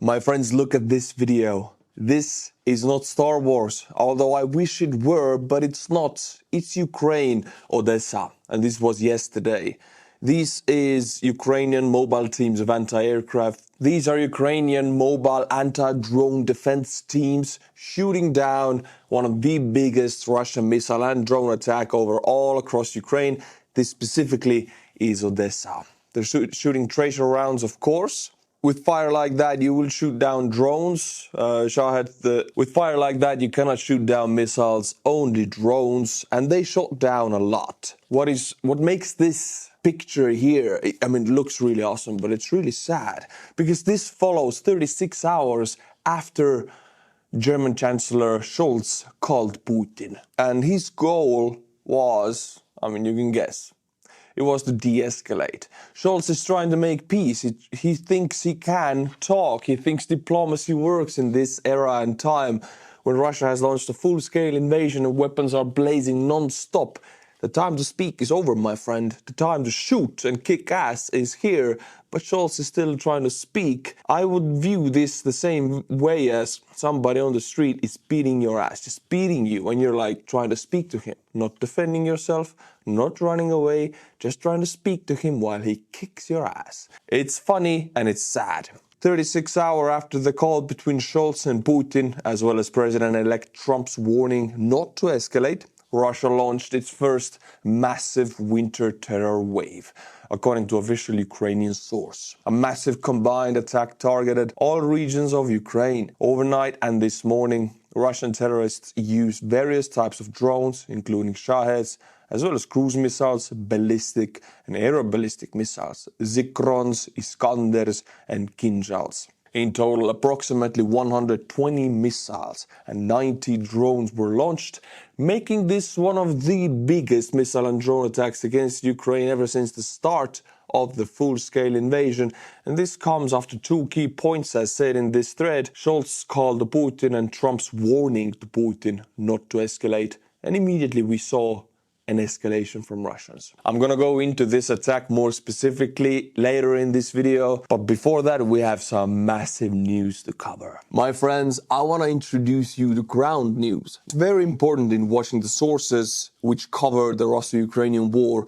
My friends, look at this video. This is not Star Wars, although I wish it were, but it's not. It's Ukraine, Odessa, and this was yesterday. This is Ukrainian mobile teams of anti-aircraft. These are Ukrainian mobile anti-drone defense teams shooting down one of the biggest Russian missile and drone attack over all across Ukraine. This specifically is Odessa. They're shooting tracer rounds, of course. With fire like that, you will shoot down drones. With fire like that, you cannot shoot down missiles, only drones, and they shot down a lot. What makes this picture here, it looks really awesome, but it's really sad, because this follows 36 hours after German Chancellor Scholz called Putin. And his goal was, you can guess. It was to de-escalate. Scholz is trying to make peace. He thinks he can talk. He thinks diplomacy works in this era and time when Russia has launched a full-scale invasion and weapons are blazing non-stop. The time to speak is over, my friend. The time to shoot and kick ass is here, but Scholz is still trying to speak. I would view this the same way as somebody on the street is beating your ass, just beating you, and you're trying to speak to him, not defending yourself, not running away, just trying to speak to him while he kicks your ass. It's funny and it's sad. 36 hours after the call between Scholz and Putin, as well as President-elect Trump's warning not to escalate, Russia launched its first massive winter terror wave, according to official Ukrainian source. A massive combined attack targeted all regions of Ukraine. Overnight and this morning, Russian terrorists used various types of drones, including Shaheds, as well as cruise missiles, ballistic and aeroballistic missiles, Zikrons, Iskanders and Kinzhals. In total, approximately 120 missiles and 90 drones were launched, making this one of the biggest missile and drone attacks against Ukraine ever since the start of the full-scale invasion. And this comes after two key points, as said in this thread. Scholz called Putin and Trump's warning to Putin not to escalate. And immediately we saw an escalation from Russians. I'm gonna go into this attack more specifically later in this video, but before that we have some massive news to cover. My friends, I want to introduce you to ground news. It's very important in watching the sources which cover the Russo-Ukrainian war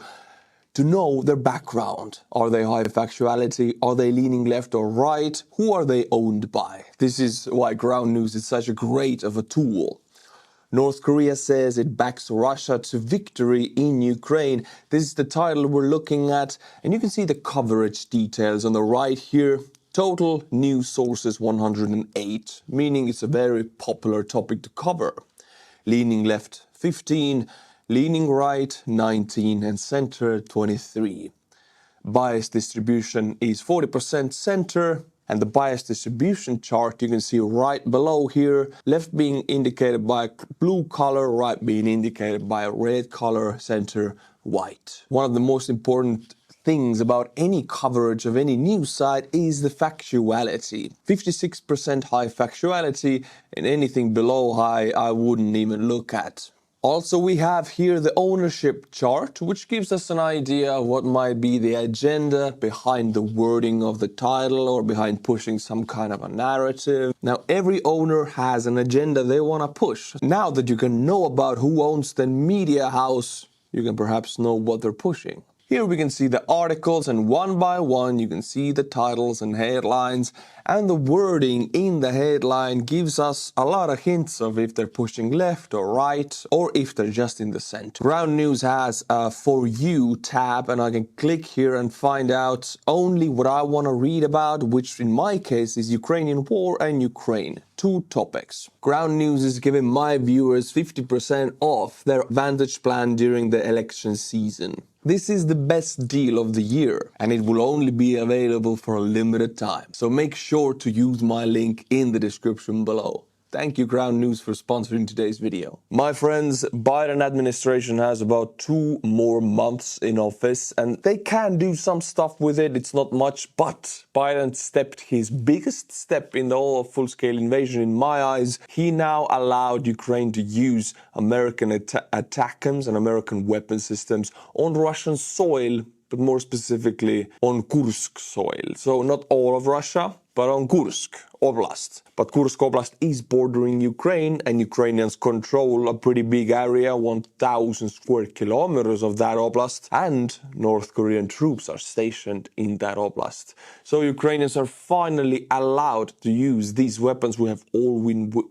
to know their background. Are they high factuality? Are they leaning left or right? Who are they owned by? This is why ground news is such a great of a tool. North Korea says it backs Russia to victory in Ukraine. This is the title we're looking at, and you can see the coverage details on the right here. Total news sources 108, meaning it's a very popular topic to cover. Leaning left 15, leaning right 19, and center 23. Bias distribution is 40% center. And the bias distribution chart you can see right below here, left being indicated by a blue color, right being indicated by a red color, center white. One of the most important things about any coverage of any news site is the factuality. 56% high factuality, and anything below high I wouldn't even look at. Also, we have here the ownership chart, which gives us an idea of what might be the agenda behind the wording of the title or behind pushing some kind of a narrative. Now, every owner has an agenda they want to push. Now that you can know about who owns the media house, you can perhaps know what they're pushing. Here we can see the articles, and one by one you can see the titles and headlines, and the wording in the headline gives us a lot of hints of if they're pushing left or right, or if they're just in the center. Ground News has a For You tab, and I can click here and find out only what I want to read about, which in my case is Ukrainian war and Ukraine. Two topics. Ground News is giving my viewers 50% off their Vantage plan during the election season. This is the best deal of the year, and it will only be available for a limited time. So make sure to use my link in the description below. Thank you, Ground News, for sponsoring today's video. My friends, Biden administration has about 2 more months in office, and they can do some stuff with it. It's not much, but Biden stepped his biggest step in the whole full-scale invasion in my eyes. He now allowed Ukraine to use American ATACMS and American weapon systems on Russian soil, but more specifically on Kursk soil. So not all of Russia, but on Kursk Oblast. But Kursk Oblast is bordering Ukraine, and Ukrainians control a pretty big area, 1,000 square kilometers of that oblast, and North Korean troops are stationed in that oblast. So Ukrainians are finally allowed to use these weapons. We have all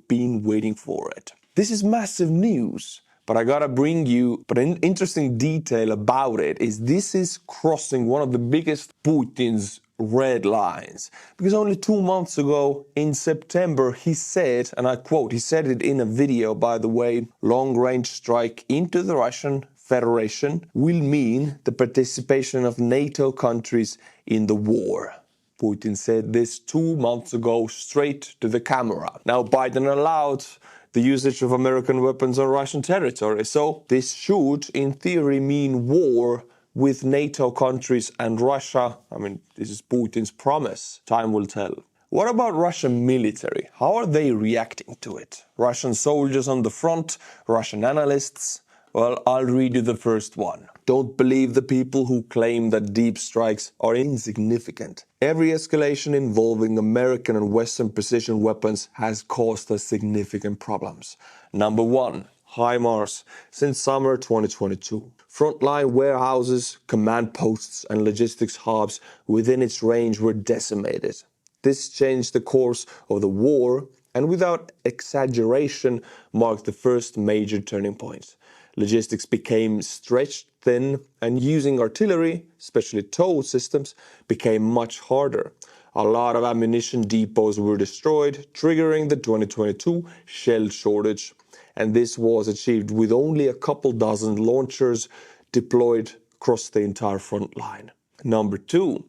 been waiting for it. This is massive news. But I gotta bring you, an interesting detail about it is this is crossing one of the biggest Putin's red lines. Because only 2 months ago, in September, he said, and I quote, he said it in a video, by the way, long-range strike into the Russian Federation will mean the participation of NATO countries in the war. Putin said this 2 months ago straight to the camera. Now Biden allowed the usage of American weapons on Russian territory. So this should, in theory, mean war with NATO countries and Russia. I mean, this is Putin's promise. Time will tell. What about Russian military? How are they reacting to it? Russian soldiers on the front, Russian analysts? Well, I'll read you the first one. Don't believe the people who claim that deep strikes are insignificant. Every escalation involving American and Western precision weapons has caused us significant problems. Number 1. HIMARS. Since summer 2022. Frontline warehouses, command posts and logistics hubs within its range were decimated. This changed the course of the war and without exaggeration marked the first major turning point. Logistics became stretched thin and using artillery, especially tow systems, became much harder. A lot of ammunition depots were destroyed, triggering the 2022 shell shortage. And this was achieved with only a couple dozen launchers deployed across the entire front line. Number 2.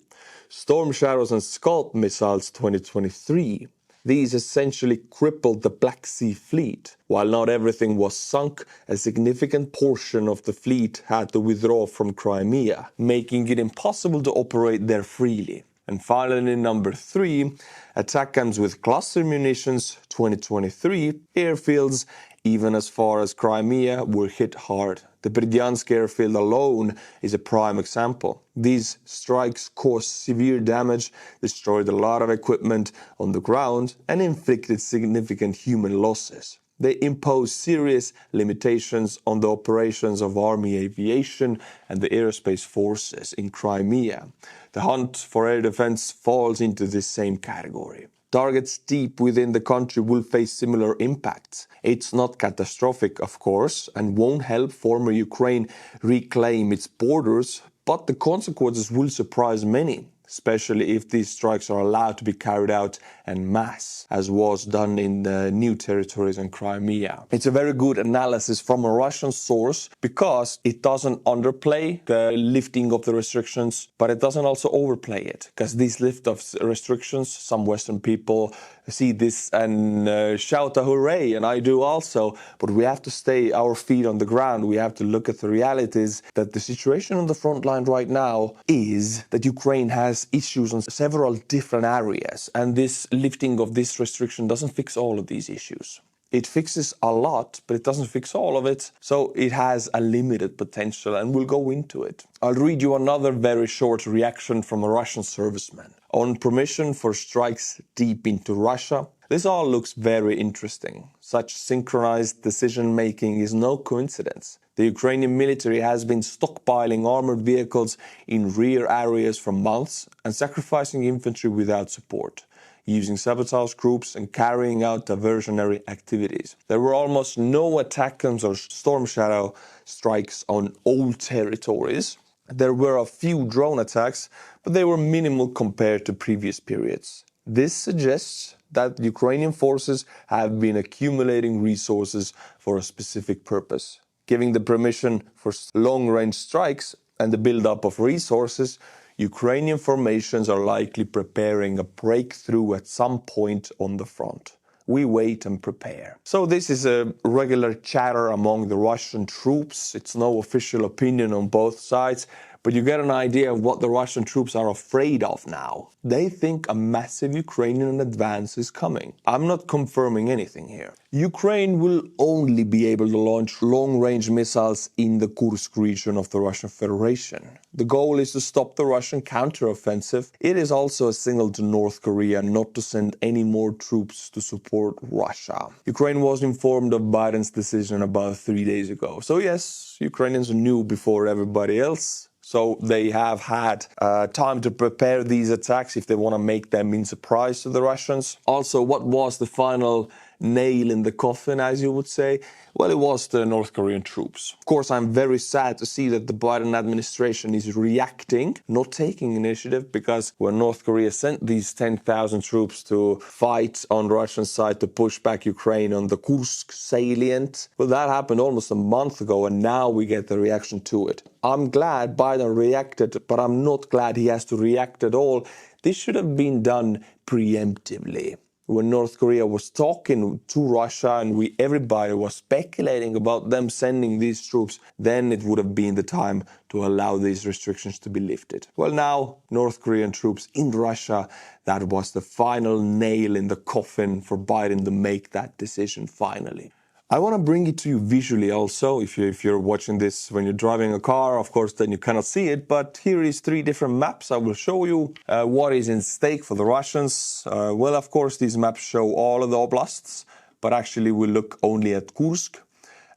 Storm Shadows and Scholz missiles 2023. These essentially crippled the Black Sea fleet. While not everything was sunk, a significant portion of the fleet had to withdraw from Crimea, making it impossible to operate there freely. And finally, number 3, ATACMS with cluster munitions 2023, airfields even as far as Crimea were hit hard. The Berdyansk airfield alone is a prime example. These strikes caused severe damage, destroyed a lot of equipment on the ground, and inflicted significant human losses. They imposed serious limitations on the operations of Army aviation and the aerospace forces in Crimea. The hunt for air defense falls into this same category. Targets deep within the country will face similar impacts. It's not catastrophic, of course, and won't help former Ukraine reclaim its borders, but the consequences will surprise many, especially if these strikes are allowed to be carried out en masse, as was done in the new territories in Crimea. It's a very good analysis from a Russian source because it doesn't underplay the lifting of the restrictions, but it doesn't also overplay it, because these lift of restrictions, some Western people see this and shout a hooray, and I do also, but we have to stay our feet on the ground. We have to look at the realities that the situation on the front line right now is that Ukraine has issues on several different areas, and this lifting of this restriction doesn't fix all of these issues. It fixes a lot, but it doesn't fix all of it, so it has a limited potential, and we'll go into it. I'll read you another very short reaction from a Russian serviceman. On permission for strikes deep into Russia, this all looks very interesting. Such synchronized decision-making is no coincidence. The Ukrainian military has been stockpiling armored vehicles in rear areas for months and sacrificing infantry without support, using sabotage groups and carrying out diversionary activities. There were almost no ATACMS or Storm Shadow strikes on old territories. There were a few drone attacks, but they were minimal compared to previous periods. This suggests that Ukrainian forces have been accumulating resources for a specific purpose. Giving the permission for long-range strikes and the build-up of resources, Ukrainian formations are likely preparing a breakthrough at some point on the front. We wait and prepare. So this is a regular chatter among the Russian troops. It's no official opinion on both sides, But you get an idea of what the Russian troops are afraid of now. They think a massive Ukrainian advance is coming. I'm not confirming anything here. Ukraine will only be able to launch long-range missiles in the Kursk region of the Russian Federation. The goal is to stop the Russian counteroffensive. It is also a signal to North Korea not to send any more troops to support Russia. Ukraine was informed of Biden's decision about 3 days ago. So yes, Ukrainians knew before everybody else. So they have had time to prepare these attacks if they want to make them in surprise to the Russians. Also, what was the final nail in the coffin, as you would say? Well, it was the North Korean troops. Of course, I'm very sad to see that the Biden administration is reacting, not taking initiative, because when North Korea sent these 10,000 troops to fight on the Russian side to push back Ukraine on the Kursk salient, well, that happened almost a month ago, and now we get the reaction to it. I'm glad Biden reacted, but I'm not glad he has to react at all. This should have been done preemptively. When North Korea was talking to Russia and everybody was speculating about them sending these troops, then it would have been the time to allow these restrictions to be lifted. Well, now, North Korean troops in Russia, that was the final nail in the coffin for Biden to make that decision finally. I want to bring it to you visually also. If you're watching this when you're driving a car, of course, then you cannot see it. But here is 3 different maps. I will show you what is in stake for the Russians. Well, of course, these maps show all of the oblasts, but actually we look only at Kursk.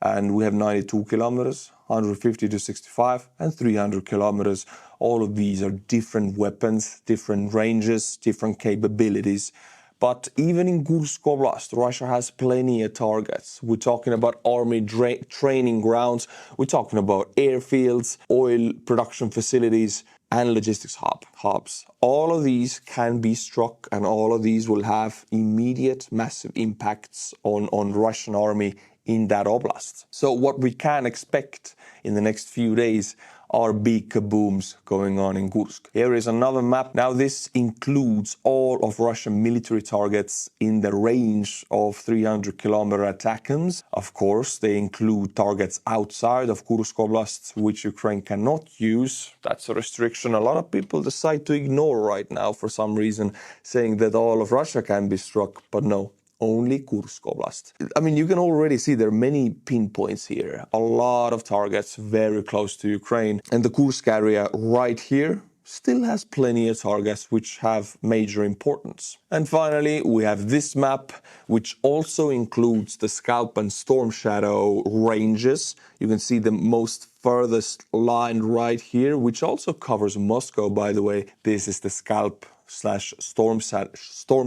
And we have 92 kilometers, 150 to 65, and 300 kilometers. All of these are different weapons, different ranges, different capabilities. But even in Kursk Oblast, Russia has plenty of targets. We're talking about army training grounds. We're talking about airfields, oil production facilities, and logistics hubs. All of these can be struck, and all of these will have immediate massive impacts on the Russian army in that oblast. So what we can expect in the next few days are big kabooms going on in Kursk. Here is another map. Now this includes all of Russian military targets in the range of 300-kilometer ATACMS. Of course, they include targets outside of Kursk Oblast, which Ukraine cannot use. That's a restriction a lot of people decide to ignore right now for some reason, saying that all of Russia can be struck, but no. Only Kursk Oblast. I mean, you can already see there are many pinpoints here. A lot of targets very close to Ukraine. And the Kursk area right here still has plenty of targets which have major importance. And finally, we have this map, which also includes the Scalp and Storm Shadow ranges. You can see the most furthest line right here, which also covers Moscow, by the way. This is the Scalp/Storm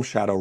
Shadow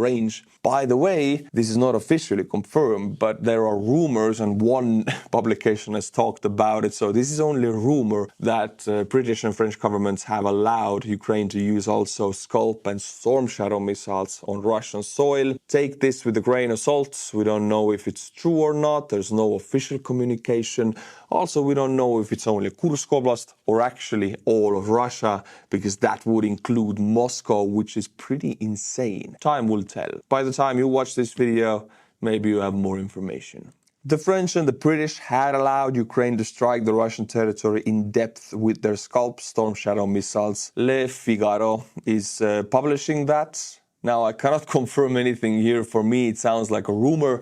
range. By the way, this is not officially confirmed, but there are rumors, and one publication has talked about it. So this is only a rumor that British and French governments have allowed Ukraine to use also Scalp and Storm Shadow missiles on Russian soil. Take this with a grain of salt. We don't know if it's true or not. There's no official communication. Also, we don't know if it's only Kursk Oblast or actually all of Russia, because that would include Moscow, which is pretty insane. Time will tell. By the time you watch this video, maybe you have more information. The French and the British had allowed Ukraine to strike the Russian territory in depth with their Scalp Storm Shadow missiles. Le Figaro is publishing that. Now, I cannot confirm anything here. For me, it sounds like a rumor.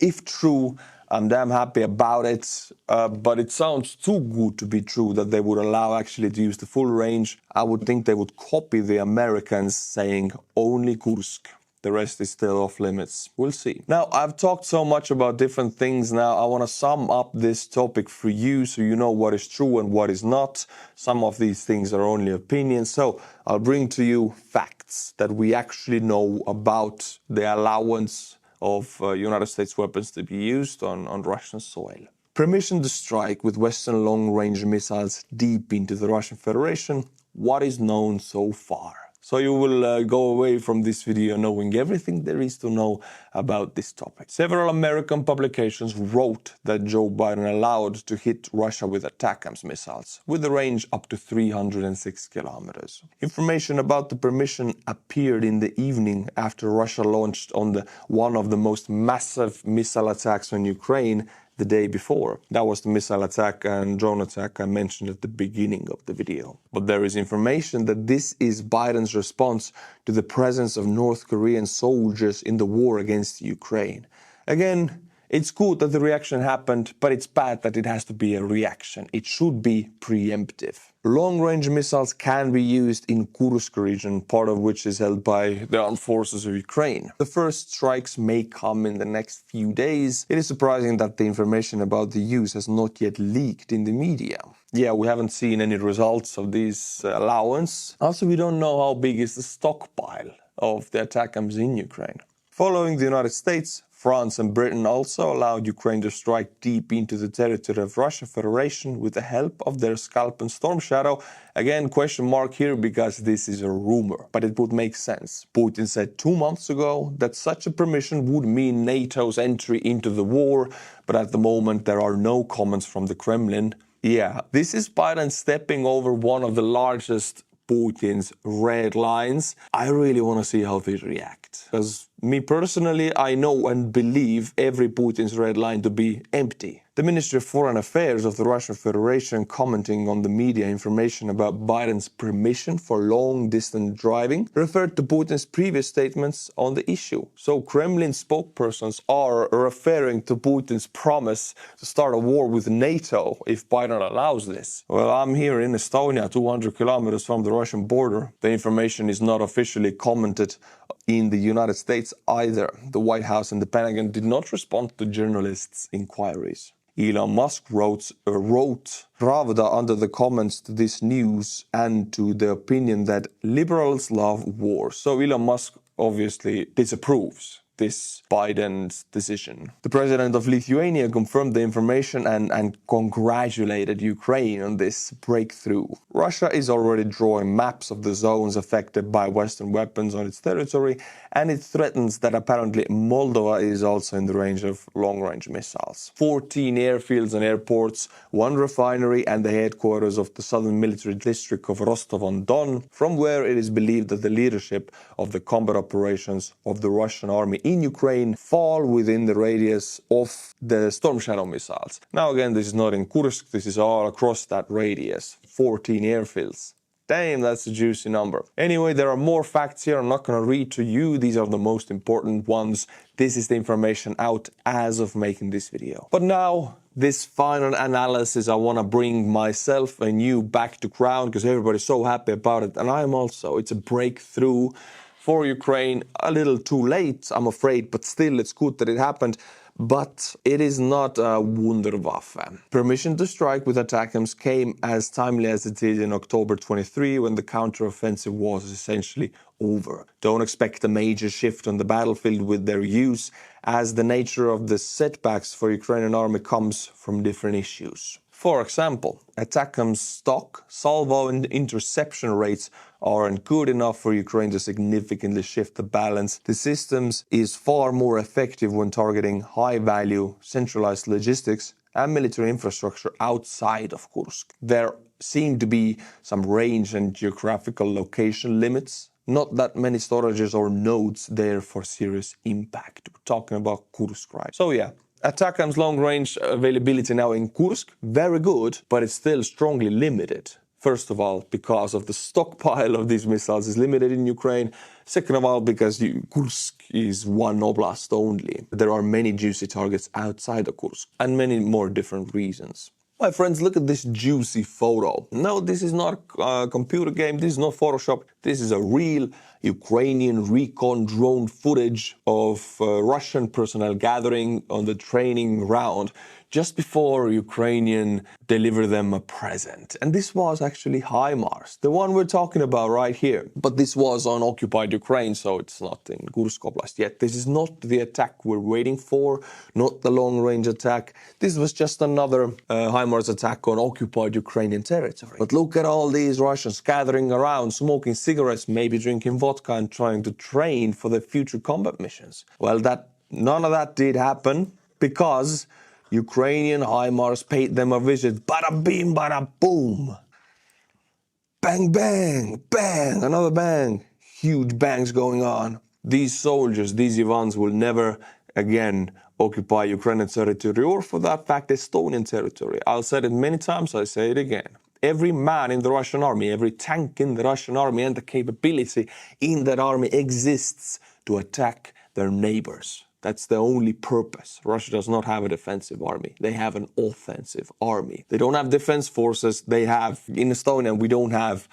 If true, I'm damn happy about it, but it sounds too good to be true that they would allow actually to use the full range. I would think they would copy the Americans saying only Kursk. The rest is still off limits. We'll see. Now, I've talked so much about different things now. I want to sum up this topic for you so you know what is true and what is not. Some of these things are only opinions. So I'll bring to you facts that we actually know about the allowance of United States weapons to be used on Russian soil. Permission to strike with Western long-range missiles deep into the Russian Federation. What is known so far? So you will go away from this video knowing everything there is to know about this topic. Several American publications wrote that Joe Biden allowed to hit Russia with ATACMS missiles, with a range up to 306 kilometers. Information about the permission appeared in the evening after Russia launched on one of the most massive missile attacks on Ukraine the day before. That was the missile attack and drone attack I mentioned at the beginning of the video. But there is information that this is Biden's response to the presence of North Korean soldiers in the war against Ukraine. Again, it's good that the reaction happened, but it's bad that it has to be a reaction. It should be preemptive. Long-range missiles can be used in Kursk region, part of which is held by the armed forces of Ukraine. The first strikes may come in the next few days. It is surprising that the information about the use has not yet leaked in the media. Yeah, we haven't seen any results of this allowance. Also, we don't know how big is the stockpile of the ATACMS in Ukraine. Following the United States, France and Britain also allowed Ukraine to strike deep into the territory of Russian Federation with the help of their Scalp and Storm Shadow. Again, question mark here because this is a rumor, but it would make sense. Putin said 2 months ago that such a permission would mean NATO's entry into the war, but at the moment there are no comments from the Kremlin. Yeah, this is Biden stepping over one of the largest Putin's red lines. I really want to see how they react. Because me personally, I know and believe every Putin's red line to be empty. The Ministry of Foreign Affairs of the Russian Federation, commenting on the media information about Biden's permission for long-distance driving, referred to Putin's previous statements on the issue. So Kremlin spokespersons are referring to Putin's promise to start a war with NATO if Biden allows this. Well, I'm here in Estonia, 200 kilometers from the Russian border. The information is not officially commented in the United States either. The White House and the Pentagon did not respond to journalists' inquiries. Elon Musk wrote Pravda under the comments to this news and to the opinion that liberals love war. So Elon Musk obviously disapproves this Biden's decision. The president of Lithuania confirmed the information and congratulated Ukraine on this breakthrough. Russia is already drawing maps of the zones affected by Western weapons on its territory, and it threatens that apparently Moldova is also in the range of long-range missiles. 14 airfields and airports, 1 refinery and the headquarters of the southern military district of Rostov-on-Don, from where it is believed that the leadership of the combat operations of the Russian army in Ukraine fall within the radius of the Storm Shadow missiles. Now again, this is not in Kursk, this is all across that radius. 14 airfields. Damn, that's a juicy number. Anyway, there are more facts here. I'm not going to read to you. These are the most important ones. This is the information out as of making this video. But now, this final analysis, I want to bring myself and you back to ground because everybody's so happy about it. And I am also. It's a breakthrough for Ukraine, a little too late, I'm afraid, but still it's good that it happened. But it is not a Wunderwaffe. Permission to strike with ATACMS came as timely as it did in October 23 when the counteroffensive was essentially over. Don't expect a major shift on the battlefield with their use, as the nature of the setbacks for Ukrainian army comes from different issues. For example, ATACMS stock, salvo and interception rates aren't good enough for Ukraine to significantly shift the balance. The systems is far more effective when targeting high-value centralized logistics and military infrastructure outside of Kursk. There seem to be some range and geographical location limits. Not that many storages or nodes there for serious impact. We're talking about Kursk, right? So yeah. ATACMS long-range availability now in Kursk, very good, but it's still strongly limited. First of all, because of the stockpile of these missiles is limited in Ukraine. Second of all, because Kursk is one oblast only. There are many juicy targets outside of Kursk, and many more different reasons. My friends, look at this juicy photo. No, this is not a computer game, this is not Photoshop. This is a real Ukrainian recon drone footage of Russian personnel gathering on the training ground just before Ukrainian deliver them a present. And this was actually HIMARS, the one we're talking about right here. But this was on occupied Ukraine, so it's not in Kursk Oblast yet. This is not the attack we're waiting for, not the long-range attack. This was just another HIMARS attack on occupied Ukrainian territory. But look at all these Russians gathering around, smoking cigarettes, maybe drinking vodka and trying to train for their future combat missions. Well, none of that did happen because Ukrainian HIMARS paid them a visit. Bada bing, bada boom. Bang, bang, bang, another bang. Huge bangs going on. These soldiers, these Ivans will never again occupy Ukrainian territory, or for that fact Estonian territory. I'll say it many times, I say it again. Every man in the Russian army, every tank in the Russian army, and the capability in that army exists to attack their neighbors. That's the only purpose. Russia does not have a defensive army. They have an offensive army. They don't have defense forces. They have, in Estonia, we don't have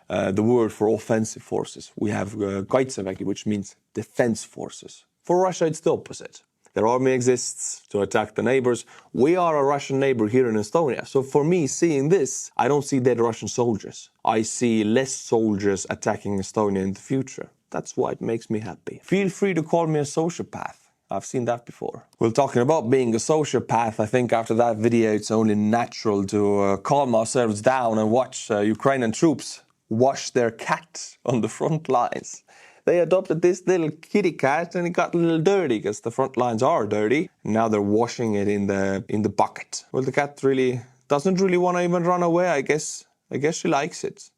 the word for offensive forces. We have Kaitsevägi, which means defense forces. For Russia, it's the opposite. Their army exists to attack the neighbors. We are a Russian neighbor here in Estonia. So for me, seeing this, I don't see dead Russian soldiers. I see less soldiers attacking Estonia in the future. That's why it makes me happy. Feel free to call me a sociopath. I've seen that before. Well, talking about being a sociopath, I think after that video, it's only natural to calm ourselves down and watch Ukrainian troops wash their cat on the front lines. They adopted this little kitty cat and it got a little dirty because the front lines are dirty. Now they're washing it in the bucket. Well, the cat really doesn't really want to even run away, I guess. I guess she likes it.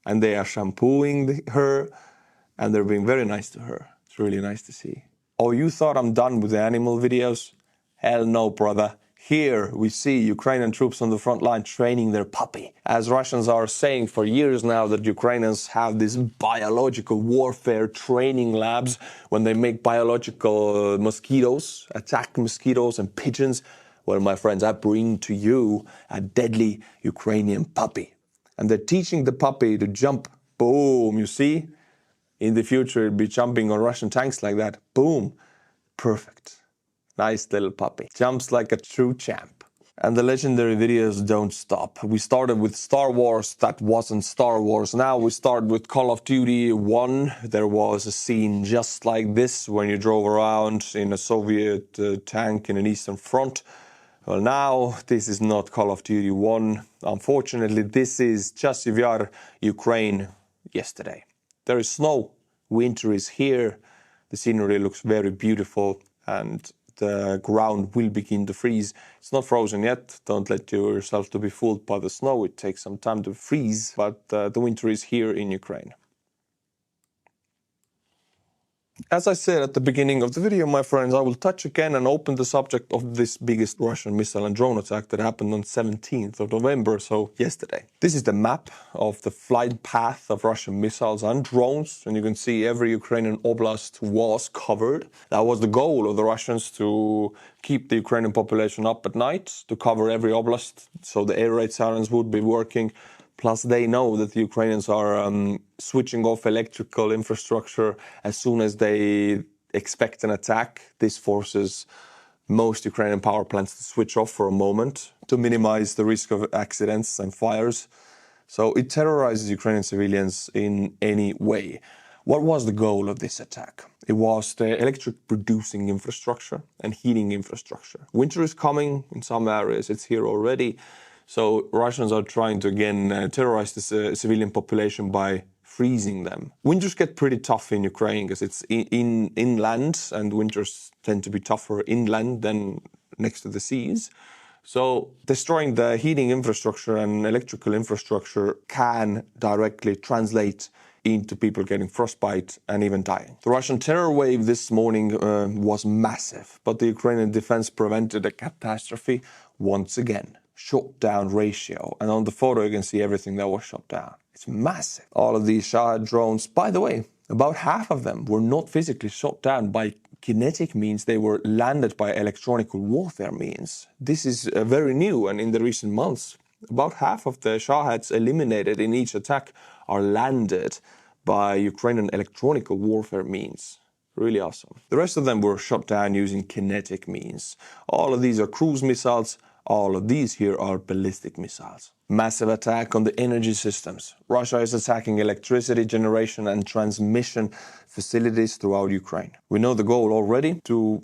And they are shampooing her and they're being very nice to her. It's really nice to see. Oh, you thought I'm done with the animal videos? Hell no, brother. Here we see Ukrainian troops on the front line training their puppy. As Russians are saying for years now that Ukrainians have these biological warfare training labs when they make biological mosquitoes, attack mosquitoes and pigeons. Well, my friends, I bring to you a deadly Ukrainian puppy. And they're teaching the puppy to jump. Boom, you see? In the future, it'll be jumping on Russian tanks like that. Boom. Perfect. Nice little puppy. Jumps like a true champ. And the legendary videos don't stop. We started with Star Wars. That wasn't Star Wars. Now we start with Call of Duty 1. There was a scene just like this when you drove around in a Soviet tank in an Eastern Front. Well, now this is not Call of Duty 1. Unfortunately, this is Chasiv Yar, Ukraine, yesterday. There is snow. Winter is here. The scenery looks very beautiful and the ground will begin to freeze. It's not frozen yet. Don't let yourself to be fooled by the snow. It takes some time to freeze, but the winter is here in Ukraine. As I said at the beginning of the video, my friends, I will touch again and open the subject of this biggest Russian missile and drone attack that happened on 17th of November, so yesterday. This is the map of the flight path of Russian missiles and drones, and you can see every Ukrainian oblast was covered. That was the goal of the Russians, to keep the Ukrainian population up at night, to cover every oblast, so the air raid sirens would be working. Plus, they know that the Ukrainians are switching off electrical infrastructure as soon as they expect an attack. This forces most Ukrainian power plants to switch off for a moment to minimize the risk of accidents and fires. So it terrorizes Ukrainian civilians in any way. What was the goal of this attack? It was the electric producing infrastructure and heating infrastructure. Winter is coming in some areas. It's here already. So Russians are trying to again terrorize the civilian population by freezing them. Winters get pretty tough in Ukraine because it's inland, and winters tend to be tougher inland than next to the seas. So destroying the heating infrastructure and electrical infrastructure can directly translate into people getting frostbite and even dying. The Russian terror wave this morning was massive, but the Ukrainian defense prevented a catastrophe once again. Shot down ratio, and on the photo you can see everything that was shot down. It's massive. All of these Shahed drones, by the way, about half of them were not physically shot down by kinetic means. They were landed by electronic warfare means. This is very new, and in the recent months about half of the Shaheds eliminated in each attack are landed by Ukrainian electronic warfare means. Really awesome. The rest of them were shot down using kinetic means. All of these are cruise missiles. All of these here are ballistic missiles. Massive attack on the energy systems. Russia is attacking electricity generation and transmission facilities throughout Ukraine. We know the goal already, to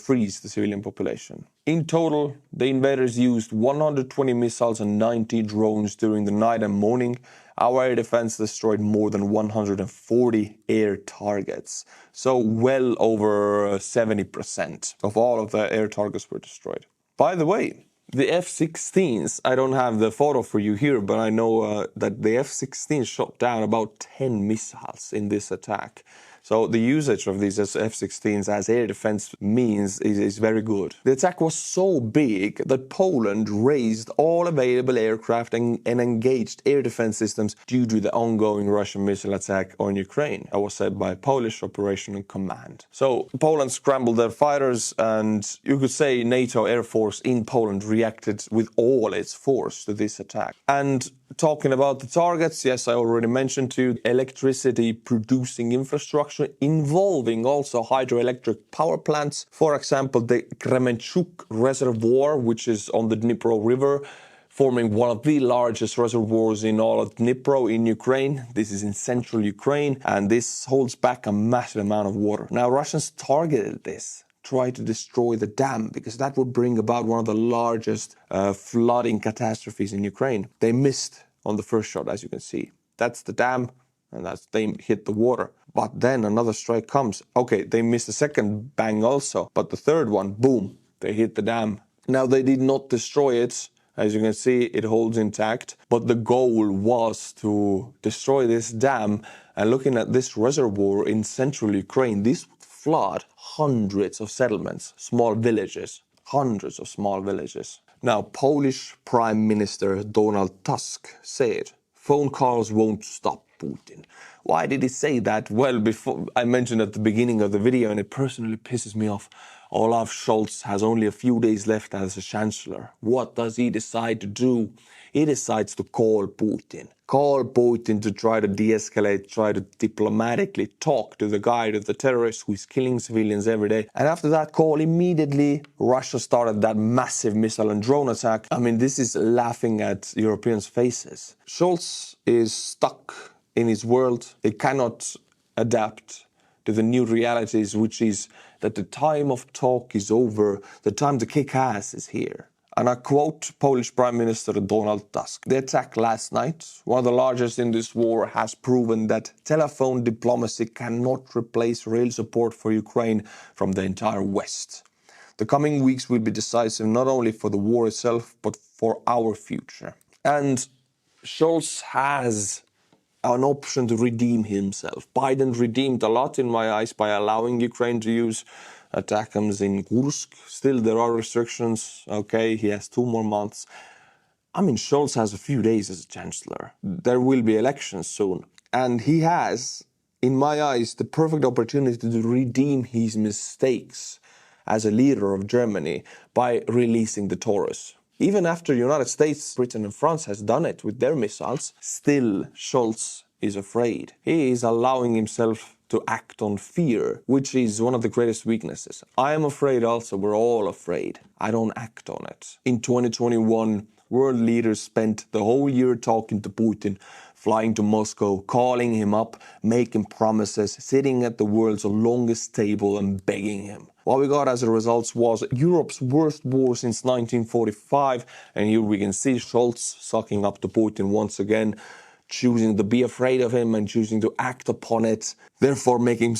freeze the civilian population. In total, the invaders used 120 missiles and 90 drones during the night and morning. Our air defense destroyed more than 140 air targets. So well over 70% of all of the air targets were destroyed. By the way, the F-16s, I don't have the photo for you here, but I know that the F-16 shot down about 10 missiles in this attack. So the usage of these F-16s as air defense means is very good. The attack was so big that Poland raised all available aircraft and engaged air defense systems due to the ongoing Russian missile attack on Ukraine. That was said by Polish Operational Command. So Poland scrambled their fighters, and you could say NATO Air Force in Poland reacted with all its force to this attack. And talking about the targets, yes, I already mentioned to you, electricity producing infrastructure involving also hydroelectric power plants. For example, the Kremenchuk Reservoir, which is on the Dnipro River, forming one of the largest reservoirs in all of Dnipro in Ukraine. This is in central Ukraine, and this holds back a massive amount of water. Now, Russians targeted this, try to destroy the dam, because that would bring about one of the largest flooding catastrophes in Ukraine. They missed on the first shot, as you can see. That's the dam, and they hit the water. But then another strike comes. Okay, they missed the second bang also, but the third one, boom, they hit the dam. Now, they did not destroy it. As you can see, it holds intact, but the goal was to destroy this dam. And looking at this reservoir in central Ukraine, this would flood hundreds of settlements, small villages, hundreds of small villages. Now, Polish Prime Minister Donald Tusk said, phone calls won't stop Putin. Why did he say that? Well, before I mentioned at the beginning of the video, and it personally pisses me off, Olaf Scholz has only a few days left as a chancellor. What does he decide to do? He decides to call Putin. Call Putin to try to de-escalate, try to diplomatically talk to the guy, to the terrorist who is killing civilians every day. And after that call, immediately Russia started that massive missile and drone attack. I mean, this is laughing at Europeans' faces. Scholz is stuck in his world. He cannot adapt to the new realities, which is that the time of talk is over, the time to kick ass is here. And I quote Polish Prime Minister Donald Tusk. The attack last night, one of the largest in this war, has proven that telephone diplomacy cannot replace real support for Ukraine from the entire West. The coming weeks will be decisive not only for the war itself, but for our future. And Scholz has an option to redeem himself. Biden redeemed a lot in my eyes by allowing Ukraine to use ATACMS in Kursk. Still, there are restrictions. Okay, he has 2 more months. I mean, Scholz has a few days as a chancellor. There will be elections soon. And he has, in my eyes, the perfect opportunity to redeem his mistakes as a leader of Germany by releasing the Taurus. Even after the United States, Britain and France has done it with their missiles, still Scholz is afraid. He is allowing himself to act on fear, which is one of the greatest weaknesses. I am afraid also, we're all afraid. I don't act on it. In 2021, world leaders spent the whole year talking to Putin, flying to Moscow, calling him up, making promises, sitting at the world's longest table and begging him. What we got as a result was Europe's worst war since 1945, and here we can see Scholz sucking up to Putin once again, choosing to be afraid of him and choosing to act upon it, therefore making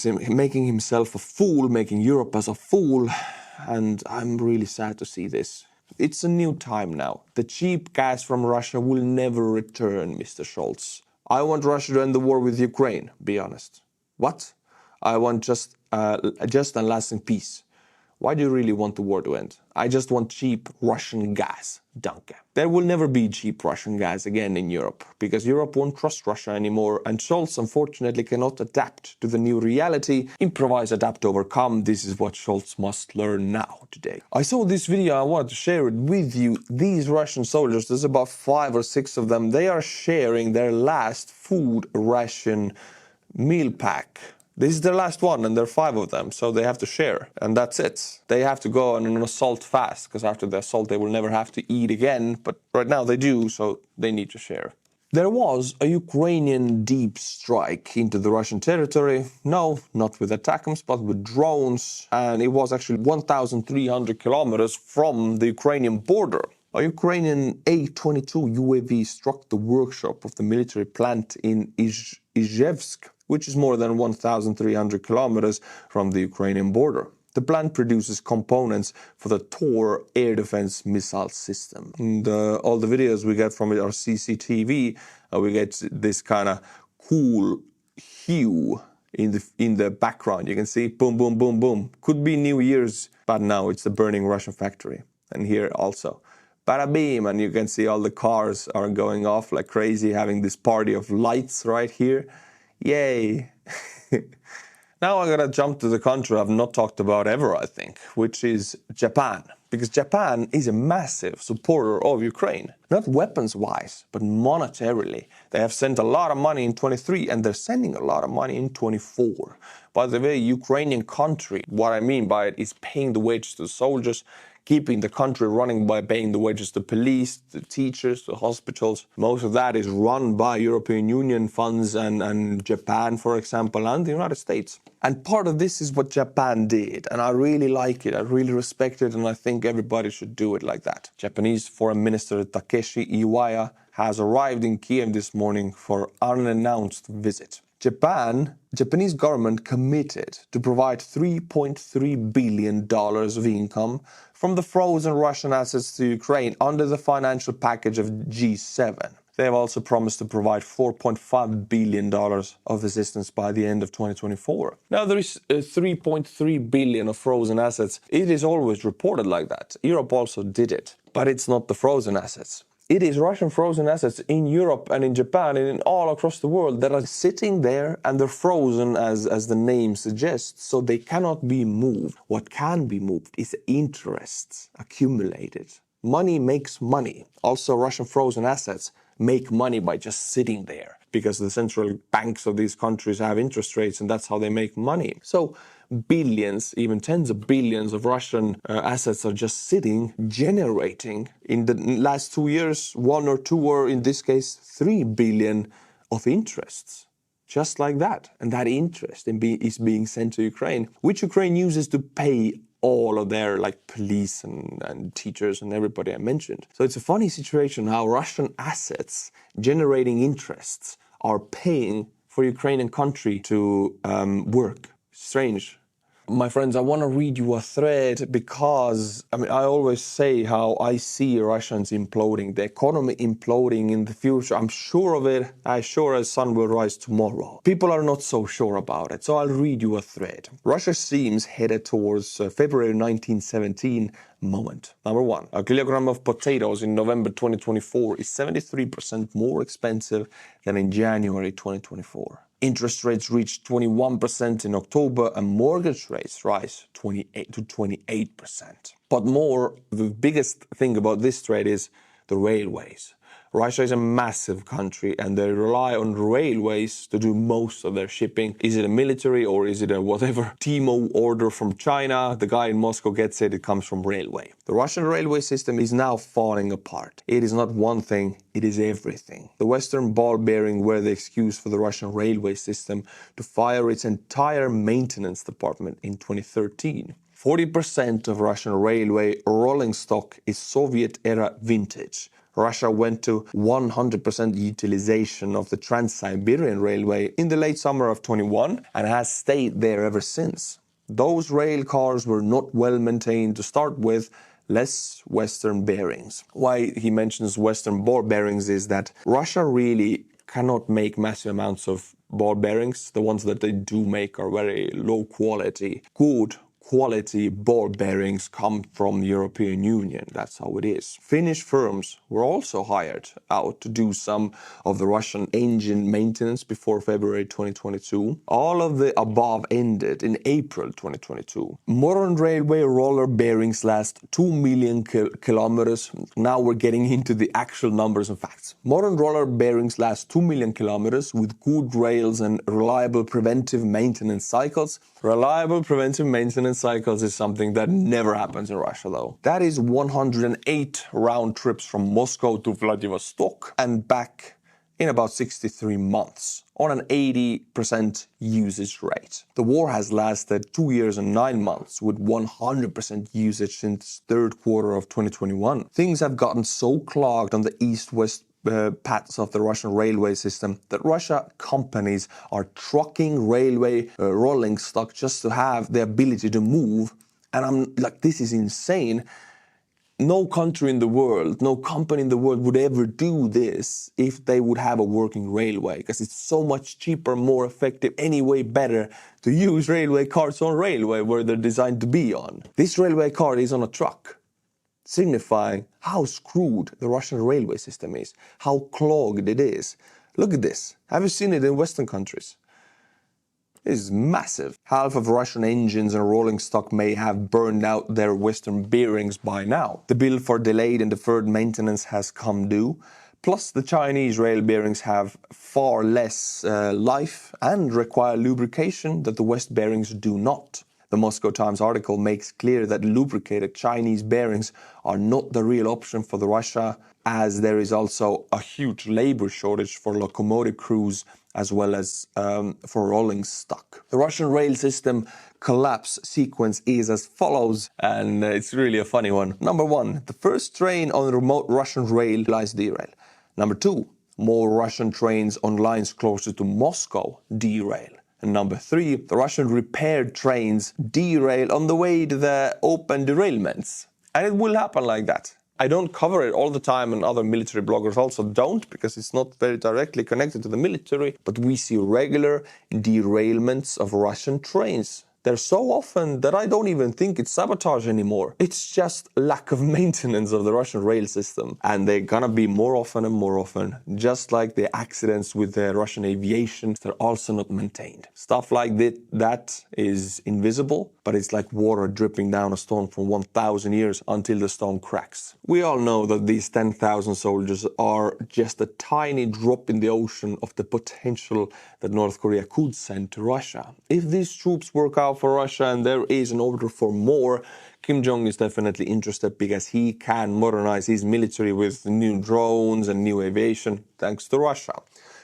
himself a fool, making Europe as a fool, and I'm really sad to see this. It's a new time now. The cheap gas from Russia will never return, Mr. Scholz. I want Russia to end the war with Ukraine, be honest. What? I want just and lasting peace. Why do you really want the war to end? I just want cheap Russian gas. Danke. There will never be cheap Russian gas again in Europe, because Europe won't trust Russia anymore, and Scholz unfortunately cannot adapt to the new reality. Improvise, adapt, overcome. This is what Scholz must learn now, today. I saw this video, I wanted to share it with you. These Russian soldiers, there's about 5 or 6 of them, they are sharing their last food ration meal pack. This is their last one, and there are 5 of them, so they have to share, and that's it. They have to go on an assault fast, because after the assault they will never have to eat again, but right now they do, so they need to share. There was a Ukrainian deep strike into the Russian territory. No, not with ATACMS, but with drones, and it was actually 1,300 kilometers from the Ukrainian border. A Ukrainian A-22 UAV struck the workshop of the military plant in Izhevsk, which is more than 1,300 kilometers from the Ukrainian border. The plant produces components for the Tor air defense missile system. And all the videos we get from it are CCTV. We get this kind of cool hue in the background. You can see boom, boom, boom, boom. Could be New Year's, but no, it's the burning Russian factory. And here also, bada beam, and you can see all the cars are going off like crazy, having this party of lights right here. Yay! Now I'm gonna jump to the country I've not talked about ever, I think, which is Japan. Because Japan is a massive supporter of Ukraine. Not weapons-wise, but monetarily. They have sent a lot of money in 23 and they're sending a lot of money in 24. By the way, Ukrainian country, what I mean by it is paying the wages to the soldiers, keeping the country running by paying the wages to police, the teachers, the hospitals. Most of that is run by European Union funds and Japan, for example, and the United States. And part of this is what Japan did, and I really like it, I really respect it, and I think everybody should do it like that. Japanese Foreign Minister Takeshi Iwaya has arrived in Kyiv this morning for an unannounced visit. Japanese government committed to provide $3.3 billion of income from the frozen Russian assets to Ukraine under the financial package of G7. They have also promised to provide $4.5 billion of assistance by the end of 2024. Now, there is $3.3 billion of frozen assets. It is always reported like that. Europe also did it. But it's not the frozen assets. It is Russian frozen assets in Europe and in Japan and in all across the world that are sitting there, and they're frozen as the name suggests, so they cannot be moved. What can be moved is interests accumulated. Money makes money. Also, Russian frozen assets make money by just sitting there because the central banks of these countries have interest rates, and that's how they make money. So billions, even tens of billions of Russian assets are just sitting, generating in the last 2 years, 1 or 2, or in this case, 3 billion of interests. Just like that. And that interest is being sent to Ukraine, which Ukraine uses to pay all of their police and teachers and everybody I mentioned. So it's a funny situation how Russian assets generating interests are paying for Ukrainian country to work. Strange. My friends, I want to read you a thread because, I always say how I see Russians imploding, the economy imploding in the future. I'm sure of it, as sure as sun will rise tomorrow. People are not so sure about it, so I'll read you a thread. Russia seems headed towards February 1917 moment. Number 1, a kilogram of potatoes in November 2024 is 73% more expensive than in January 2024. Interest rates reached 21% in October and mortgage rates rise 28 to 28%. But the biggest thing about this trade is the railways. Russia is a massive country and they rely on railways to do most of their shipping. Is it a military or is it a whatever Timo order from China? The guy in Moscow gets it, it comes from railway. The Russian railway system is now falling apart. It is not one thing, it is everything. The Western ball bearing were the excuse for the Russian railway system to fire its entire maintenance department in 2013. 40% of Russian railway rolling stock is Soviet-era vintage. Russia went to 100% utilization of the Trans-Siberian Railway in the late summer of 21 and has stayed there ever since. Those rail cars were not well maintained to start with, less Western bearings. Why he mentions Western ball bearings is that Russia really cannot make massive amounts of ball bearings. The ones that they do make are very low quality. Good quality ball bearings come from the European Union. That's how it is. Finnish firms were also hired out to do some of the Russian engine maintenance before February 2022. All of the above ended in April 2022. Modern railway roller bearings last 2 million kilometers. Now we're getting into the actual numbers and facts. Modern roller bearings last 2 million kilometers with good rails and reliable preventive maintenance cycles. Reliable preventive maintenance cycles is something that never happens in Russia, though. That is 108 round trips from Moscow to Vladivostok and back in about 63 months on an 80% usage rate. The war has lasted 2 years and 9 months with 100% usage since third quarter of 2021. Things have gotten so clogged on the east-west paths of the Russian railway system that Russia companies are trucking railway rolling stock just to have the ability to move. And I'm like, this is insane. no country in the world, no company in the world would ever do this if they would have a working railway, because it's so much cheaper, more effective, anyway better to use railway cars on railway where they're designed to be on. This railway car is on a truck, signifying how screwed the Russian railway system is, how clogged it is. Look at this. Have you seen it in Western countries? Is massive. Half of Russian engines and rolling stock may have burned out their Western bearings by now. The bill for delayed and deferred maintenance has come due. Plus, the Chinese rail bearings have far less life and require lubrication that the West bearings do not. The Moscow Times article makes clear that lubricated Chinese bearings are not the real option for the Russia, as there is also a huge labor shortage for locomotive crews as well as for rolling stock. The Russian rail system collapse sequence is as follows, and it's really a funny one. Number 1, the first train on the remote Russian rail lines derail. Number 2, more Russian trains on lines closer to Moscow derail. And number 3, the Russian repaired trains derail on the way to the open derailments. And it will happen like that. I don't cover it all the time, and other military bloggers also don't, because it's not very directly connected to the military. But we see regular derailments of Russian trains. They're so often that I don't even think it's sabotage anymore. It's just lack of maintenance of the Russian rail system. And they're gonna be more often and more often. Just like the accidents with the Russian aviation, they're also not maintained. Stuff like that is invisible, but it's like water dripping down a stone for 1,000 years until the stone cracks. We all know that these 10,000 soldiers are just a tiny drop in the ocean of the potential that North Korea could send to Russia. If these troops work out for Russia and there is an order for more, Kim Jong is definitely interested, because he can modernize his military with new drones and new aviation thanks to Russia.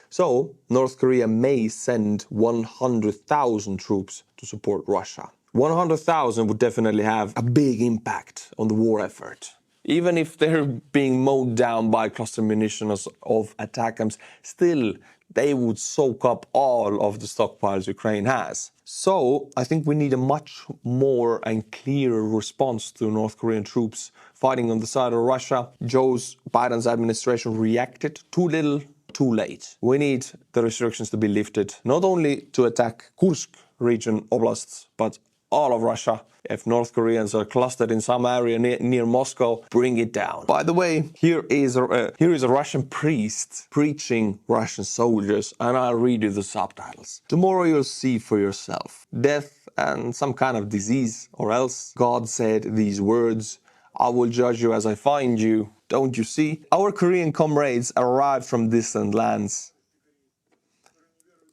So North Korea may send 100,000 troops to support Russia. 100,000 would definitely have a big impact on the war effort. Even if they're being mowed down by cluster munitions of ATACMS, still they would soak up all of the stockpiles Ukraine has. So I think we need a much more and clearer response to North Korean troops fighting on the side of Russia. Biden's administration reacted too little, too late. We need the restrictions to be lifted, not only to attack Kursk region oblasts, but all of Russia. If North Koreans are clustered in some area near Moscow, bring it down. By the way, here is a Russian priest preaching Russian soldiers, and I'll read you the subtitles. Tomorrow you'll see for yourself death and some kind of disease, or else God said these words, I will judge you as I find you. Don't you see? Our Korean comrades arrived from distant lands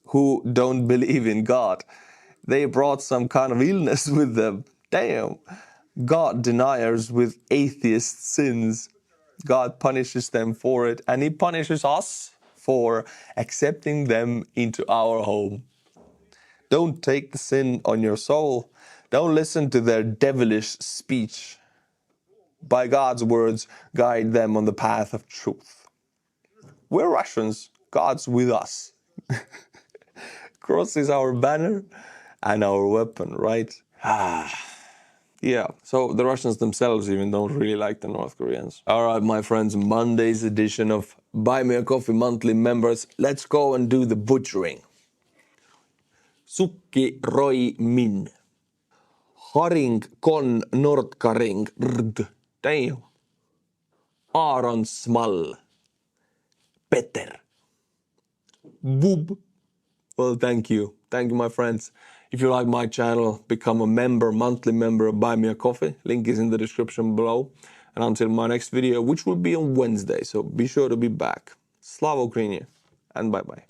who don't believe in God. They brought some kind of illness with them. Damn. God deniers with atheist sins. God punishes them for it, and He punishes us for accepting them into our home. Don't take the sin on your soul. Don't listen to their devilish speech. By God's words, guide them on the path of truth. We're Russians. God's with us. Cross is our banner and our weapon, right? Yeah, so the Russians themselves even don't really like the North Koreans. All right, my friends, Monday's edition of Buy Me a Coffee monthly members. Let's go and do the butchering. Sukki roi min. Haring kon nordkaring rd. Damn. Aaron small. Peter. Boob. Well, thank you. Thank you, my friends. If you like my channel, become a member, monthly member of Buy Me a Coffee. Link is in the description below. And until my next video, which will be on Wednesday, so be sure to be back. Slava Ukraini, and bye-bye.